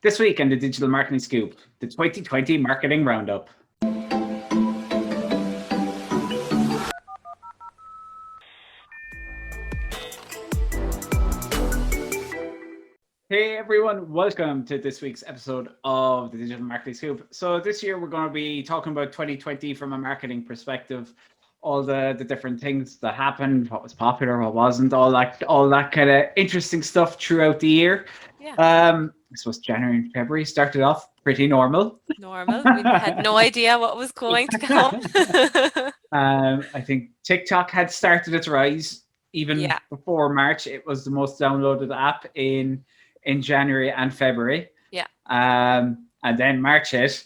This week on the Digital Marketing Scoop, the 2020 Marketing Roundup. Hey everyone, welcome to this week's episode of the Digital Marketing Scoop. So this year we're going to be talking about 2020 from a marketing perspective, all the different things that happened, what was popular, what wasn't, all that kind of interesting stuff throughout the year. Yeah. I suppose January and February started off pretty normal. Normal. We had no idea what was going to come. I think TikTok had started its rise even before March. It was the most downloaded app in January and February. Yeah. And then March hit,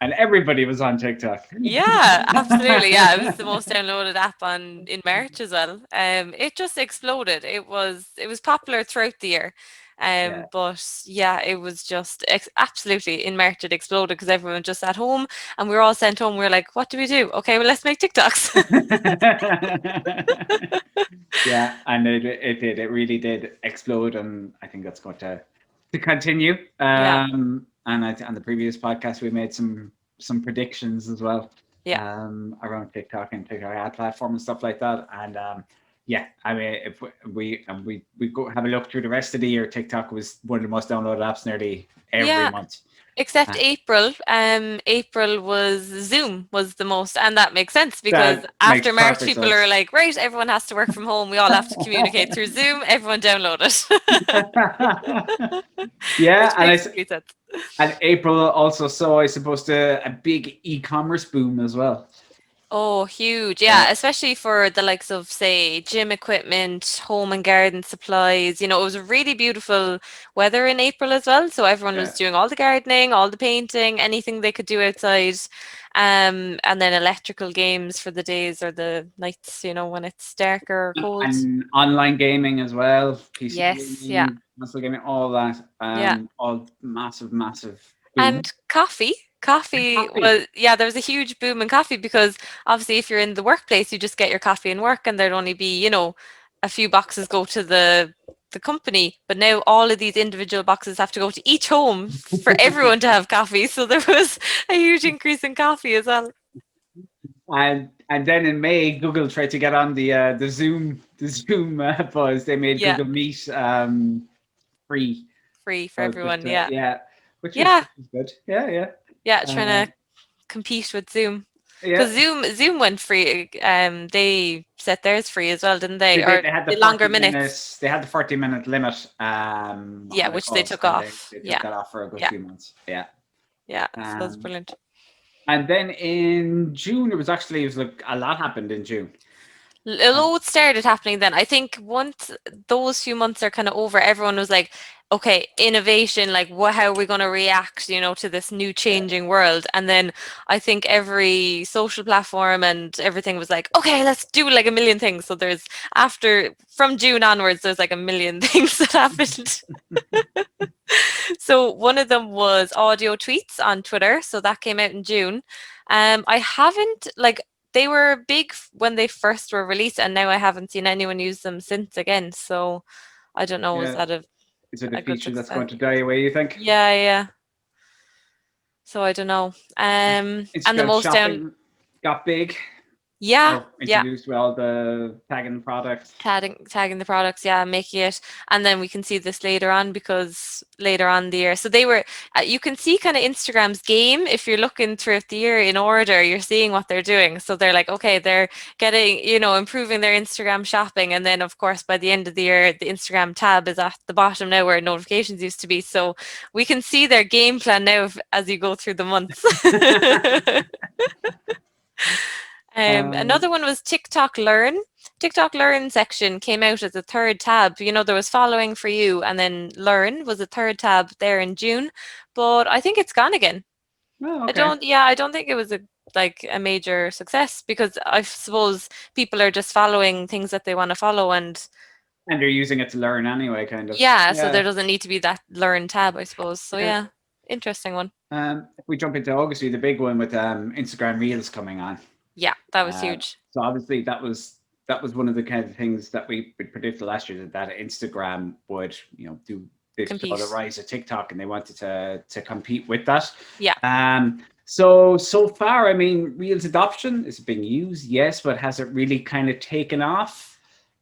and everybody was on TikTok. Yeah, absolutely. Yeah, it was the most downloaded app in March as well. It just exploded. It was popular throughout the year. But yeah, it was just absolutely in March it exploded because everyone just at home and we were all sent home. We were like, what do we do? Okay, well, let's make TikToks. Yeah, and it did. It really did explode, and I think that's going to continue. And on the previous podcast, we made some predictions as well. Around TikTok and TikTok ad platform and stuff like that. And I mean, if we go have a look through the rest of the year, TikTok was one of the most downloaded apps nearly every month. Except April. April was Zoom was the most, and that makes sense because after March, people are like, right, everyone has to work from home. We all have to communicate through Zoom. Everyone download it. Yeah, and April also saw, I suppose, a big e-commerce boom as well. Oh, huge. Yeah, especially for the likes of, say, gym equipment, home and garden supplies. You know, it was a really beautiful weather in April as well. So everyone was doing all the gardening, all the painting, anything they could do outside. And then electrical games for the days or the nights, you know, when it's darker or cold. And online gaming as well. PC gaming, console gaming, all that. All massive boom. And coffee was, there was a huge boom in coffee because obviously if you're in the workplace, you just get your coffee in work and there'd only be, you know, a few boxes go to the company. But now all of these individual boxes have to go to each home for everyone to have coffee. So there was a huge increase in coffee as well. And then in May, Google tried to get on the Zoom buzz. They made Google Meet free for everyone. Which is good. Yeah, trying to compete with Zoom. Because Zoom went free. They set theirs free as well, didn't they? They had the longer minutes. They had the 40-minute limit. Which they took off. They took that off for a good few months. Yeah, so that's brilliant. And then in June, it was like a lot happened in June. A lot started happening then. I think once those few months are kind of over, everyone was like, okay, innovation, like how are we going to react, you know, to this new changing world? And then I think every social platform and everything was like, okay, let's do like a million things. So from June onwards, there's like a million things that happened. So one of them was audio tweets on Twitter. So that came out in June. I haven't they were big when they first were released, and now I haven't seen anyone use them since again. So I don't know. Is it a feature that's going to die away, you think? Yeah. So I don't know. And the most got big. Introduced with all the tagging products. Tagging the products, making it. And then we can see this later on because later on the year. So they were, you can see kind of Instagram's game. If you're looking throughout the year in order, you're seeing what they're doing. So they're like, okay, they're getting, you know, improving their Instagram shopping. And then of course, by the end of the year, the Instagram tab is at the bottom now where notifications used to be. So we can see their game plan now as you go through the months. Another one was TikTok Learn. TikTok Learn section came out as a third tab. You know, there was following for you, and then Learn was a third tab there in June. But I think it's gone again. Oh, okay. I don't think it was a major success because I suppose people are just following things that they want to follow and they're using it to learn anyway, kind of. So there doesn't need to be that Learn tab, I suppose. So interesting one. If we jump into August, the big one with Instagram Reels coming on. Yeah, that was huge. So obviously that was that was one of the kind of things that we predicted last year, that Instagram would, do. They saw the Compete. rise of TikTok, and they wanted to compete with that. Yeah. So far, I mean, Reels adoption is being used, yes, but has it really kind of taken off?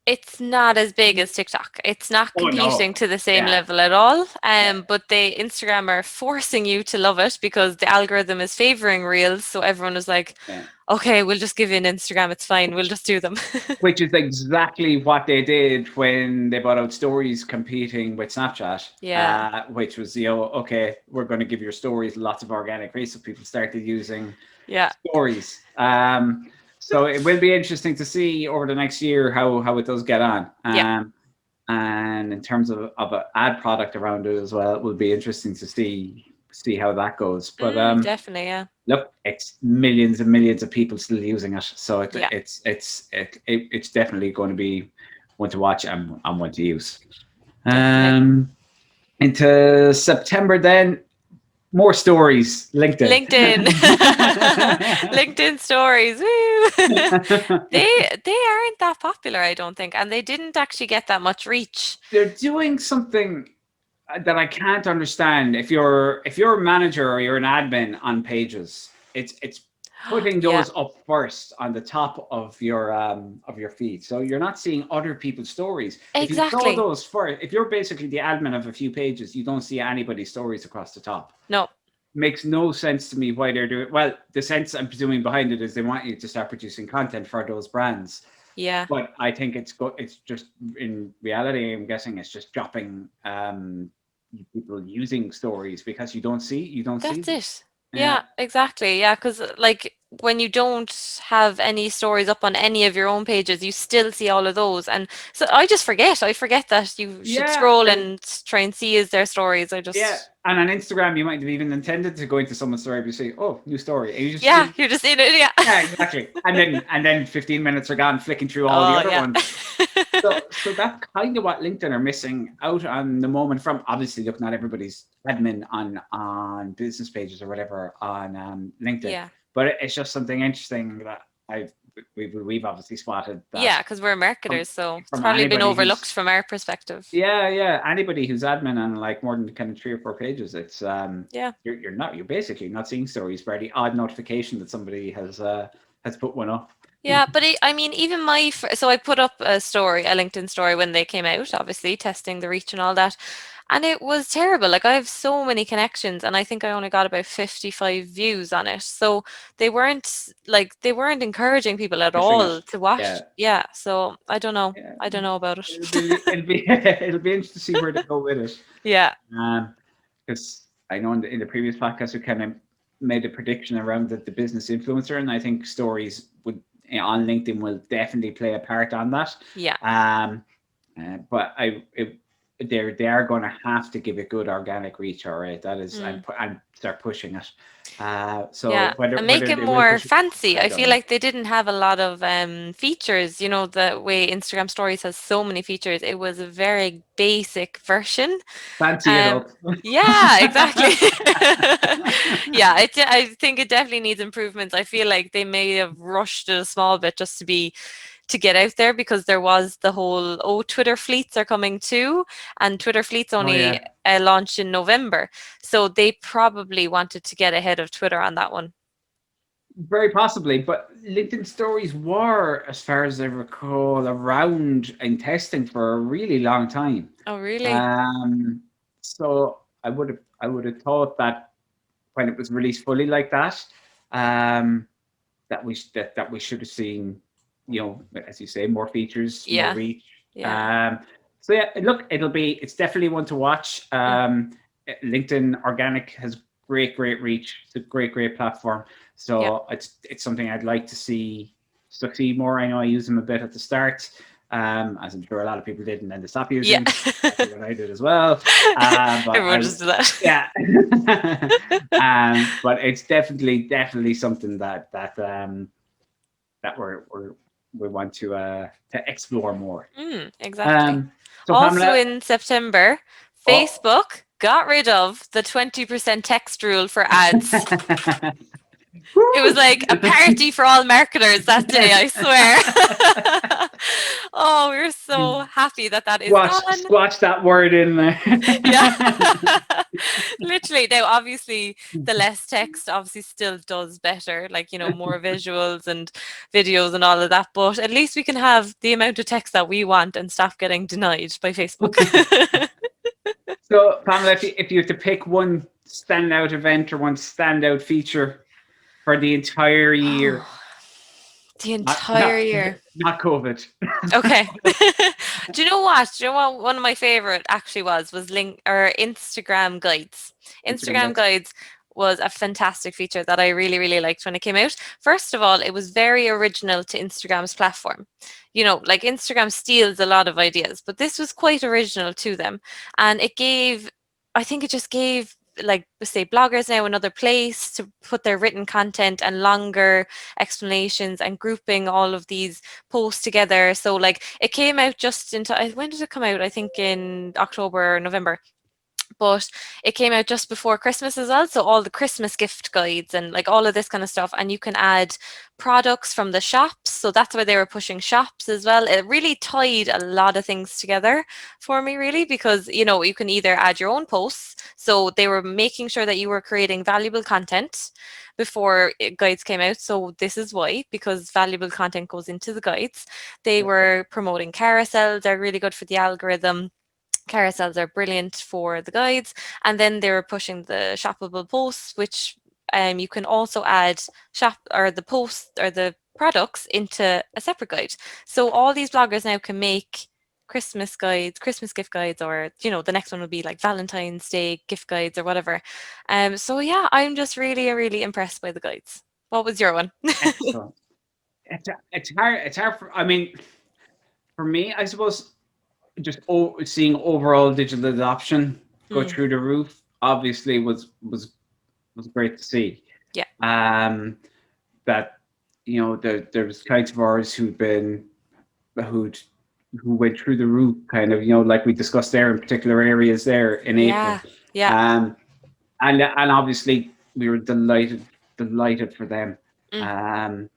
It's not as big as TikTok. It's not Oh competing no, to the same yeah, level at all. yeah, But they Instagram are forcing you to love it because the algorithm is favoring Reels. So everyone is like, yeah. okay, we'll just give you an Instagram. It's fine. We'll just do them. Which is exactly what they did when they brought out stories competing with Snapchat. Yeah. Which was, okay, we're going to give your stories lots of organic reach, so people started using Yeah. stories. So it will be interesting to see over the next year how it does get on. Yeah. And in terms of an ad product around it as well, it will be interesting to see how that goes. But Definitely. Yeah. look, it's millions and millions of people still using it, so Yeah. it's definitely going to be one to watch and one to use. Definitely. Into September, then more stories. LinkedIn. LinkedIn. LinkedIn stories. Woo. They aren't that popular, I don't think, and they didn't actually get that much reach. They're doing something that I can't understand. If you're a manager or you're an admin on pages, it's putting Yeah. those up first on the top of your feed, so you're not seeing other people's stories. If you saw Exactly. those first, if you're basically the admin of a few pages, you don't see anybody's stories across the top. No. Makes no sense to me why they're doing. Well, the sense I'm presuming behind it is they want you to start producing content for those brands. Yeah. But I think it's just, in reality, I'm guessing it's just dropping people using stories, because you don't see That's them. it. Yeah. Yeah, exactly. Yeah, because like when you don't have any stories up on any of your own pages, you still see all of those. And so I just forget. I forget that you should Yeah, scroll and and try and see is their stories. I yeah, just, and on Instagram, you might have even intended to go into someone's story, but you say, "Oh, new story," and you just yeah, see. you're just in it. Yeah. Yeah, exactly. And then 15 minutes are gone flicking through all the Oh, other yeah. ones. So that's kind of what LinkedIn are missing out on the moment from. Obviously, look, not everybody's admin on business pages or whatever on LinkedIn, Yeah. but it's just something interesting that we've obviously spotted that Yeah, because we're from marketers, so it's from probably been anybody overlooked who's. from our perspective. Yeah, anybody who's admin on like more than kind of 3 or 4 pages, it's Yeah. you're basically not seeing stories, barely odd notification that somebody has put one up. Yeah, but I mean, even so I put up a story, a LinkedIn story when they came out, obviously testing the reach and all that, and it was terrible. Like I have so many connections, and I think I only got about 55 views on it. So they weren't encouraging people at Missing all it. to Yeah, watch. Yeah, so I don't know. yeah. I don't know about it. It'll be interesting to see where they go with it. Yeah, Because I know in the previous podcast we kind of made a prediction around the business influencer, and I think stories on LinkedIn will definitely play a part on that. yeah. Um, but they are going to have to give it good organic reach, all right. That is, Mm. and start pushing it. So Yeah, whether and make whether it they will more push it, fancy. I I don't feel know. like they didn't have a lot of features. You know, the way Instagram Stories has so many features. It was a very basic version. Fancy it Um, up. yeah, exactly. Yeah, I think it definitely needs improvements. I feel like they may have rushed it a small bit just to get out there because there was the whole Twitter fleets are coming too, and Twitter fleets Oh only yeah. launched in November, so they probably wanted to get ahead of Twitter on that one. Very possibly, but LinkedIn stories were, as far as I recall, around in testing for a really long time. Oh, really? Um, so I would have thought that when it was released fully like that, um, that we should have seen, as you say, more features, more Yeah, reach. yeah. Um, so yeah, look, it's definitely one to watch. Mm. LinkedIn Organic has great reach. It's a great platform. Yeah. So it's something I'd like to see succeed more. I know I used them a bit at the start, as I'm sure a lot of people did, and then they stopped Yeah. using. Exactly what I did as well. But Everyone just did that. yeah. But it's definitely something that we want to explore more. Exactly. So Also Pamela, in September, oh, Facebook got rid of the 20% text rule for ads. It was like a party for all marketers that day, I swear. Oh, we're so happy that that is gone. Squash that word in there. Yeah. Literally. Now, obviously, the less text obviously still does better, like, more visuals and videos and all of that. But at least we can have the amount of text that we want and stop getting denied by Facebook. So, Pamela, if you have to pick one standout event or one standout feature for the entire year, Oh, the not entire not year. not COVID. Okay. Do you know what? Do you know what one of my favorite actually was link or Instagram guides. Instagram Instagram guys. guides was a fantastic feature that I really, really liked when it came out. First of all, it was very original to Instagram's platform. Like Instagram steals a lot of ideas, but this was quite original to them. And I think it just gave, like, say, bloggers now another place to put their written content and longer explanations and grouping all of these posts together. So, like, it came out just into, when did it come out? I think in October or November. But it came out just before Christmas as well. So all the Christmas gift guides and like all of this kind of stuff. And you can add products from the shops. So that's why they were pushing shops as well. It really tied a lot of things together for me, really, because you can either add your own posts. So they were making sure that you were creating valuable content before guides came out. So this is why, because valuable content goes into the guides. They were promoting carousels, they're really good for the algorithm. Carousels are brilliant for the guides, and then they were pushing the shoppable posts, which you can also add shop or the posts or the products into a separate guide. So all these bloggers now can make Christmas guides, Christmas gift guides, or the next one would be like Valentine's Day gift guides or whatever. So yeah, I'm just really, really impressed by the guides. What was your one? Excellent. It's hard. It's hard for. I mean, for me, I suppose just seeing overall digital adoption go Mm, through the roof obviously was great to see. yeah, Um, that there was clients of ours who'd who went through the roof, kind of, like we discussed there in particular areas there in April. yeah, yeah. Um, and obviously we were delighted for them. Mm. Um,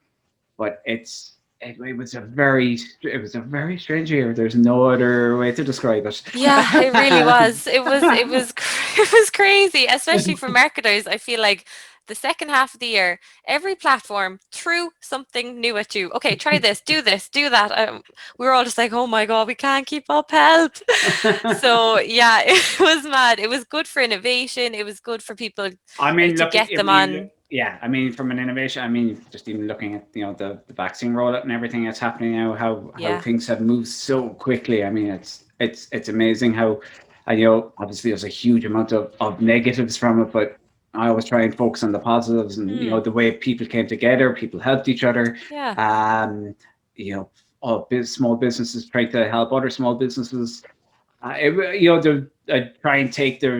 but it was a very strange year. There's no other way to describe it. Yeah, it really was. It was crazy, especially for marketers. I feel like the second half of the year, every platform threw something new at you. Okay, try this, do that. We were all just like, oh my God, we can't keep up, help. So yeah, it was mad. It was good for innovation. It was good for people I like mean, to look, get if them we look, on. yeah, I mean, from an innovation, I mean, just even looking at the vaccine rollout and everything that's happening now, how Yeah. things have moved so quickly. I mean, it's amazing how, and obviously there's a huge amount of negatives from it, but I always try and focus on the positives and Mm, the way people came together, people helped each other. yeah. Um, all small businesses tried to help other small businesses. They try and take the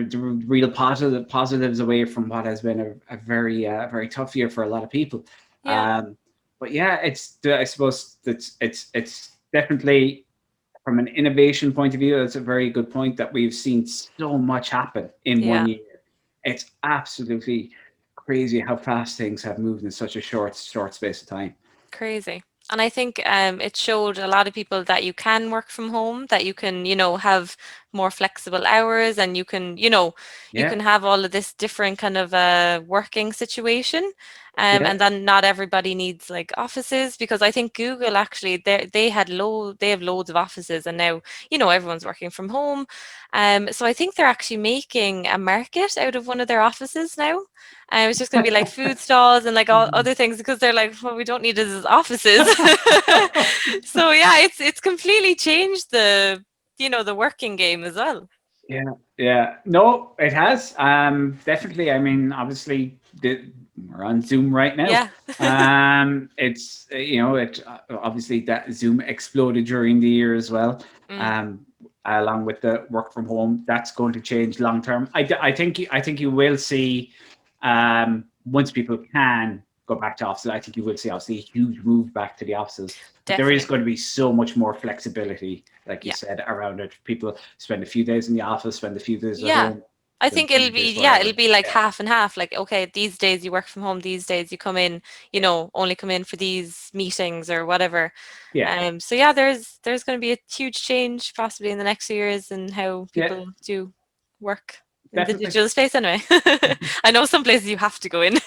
real positives away from what has been a very tough year for a lot of people. Yeah. But yeah, I suppose it's definitely from an innovation point of view. That's a very good point that we've seen so much happen in one Yeah. year. It's absolutely crazy how fast things have moved in such a short space of time. Crazy. And I think it showed a lot of people that you can work from home, that you can, have more flexible hours and you can, you Yeah, can have all of this different kind of working situation. yeah, And then not everybody needs like offices because I think Google actually they have loads of offices and now, everyone's working from home. So I think they're actually making a market out of one of their offices now. It's just going to be like food stalls and like all other things because they're like, well, we don't need it as offices. So yeah, it's completely changed the working game as well. yeah, yeah. No, it has. Definitely. I mean, obviously, we're on Zoom right now. Yeah. It's it obviously that Zoom exploded during the year as well. Mm, Um, along with the work from home, that's going to change long term. I think you will see, once people can go back to offices, I think you will see obviously a huge move back to the offices. But there is definitely. going to be so much more flexibility, like you Yeah. said, around it. People spend a few days in the office, spend a few days at Yeah. home. I think it'll Twenty be, days, yeah, it'll whatever. be like Yeah. half and half. Like, okay, these days you work from home, these days you come in, only come in for these meetings or whatever. Yeah. So yeah, there's going to be a huge change possibly in the next few years in how Yeah. people do work in the Definitely. digital space anyway. I know some places you have to go in.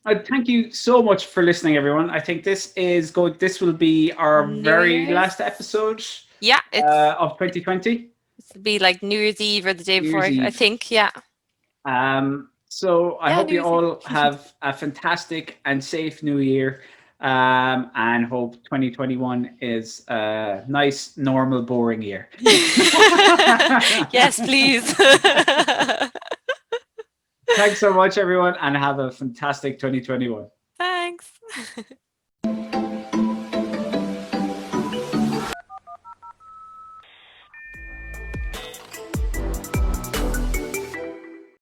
I thank you so much for listening, everyone. I think this is good. This will be our New very Year's. last episode Yeah, of 2020, it'll be like New Year's Eve or the day New before, Year's I Eve. think. Yeah. So I Yeah, hope New you Year's Eve. all have a fantastic and safe new year, and hope 2021 is a nice, normal, boring year. Yes, please. Thanks so much, everyone, and have a fantastic 2021. Thanks.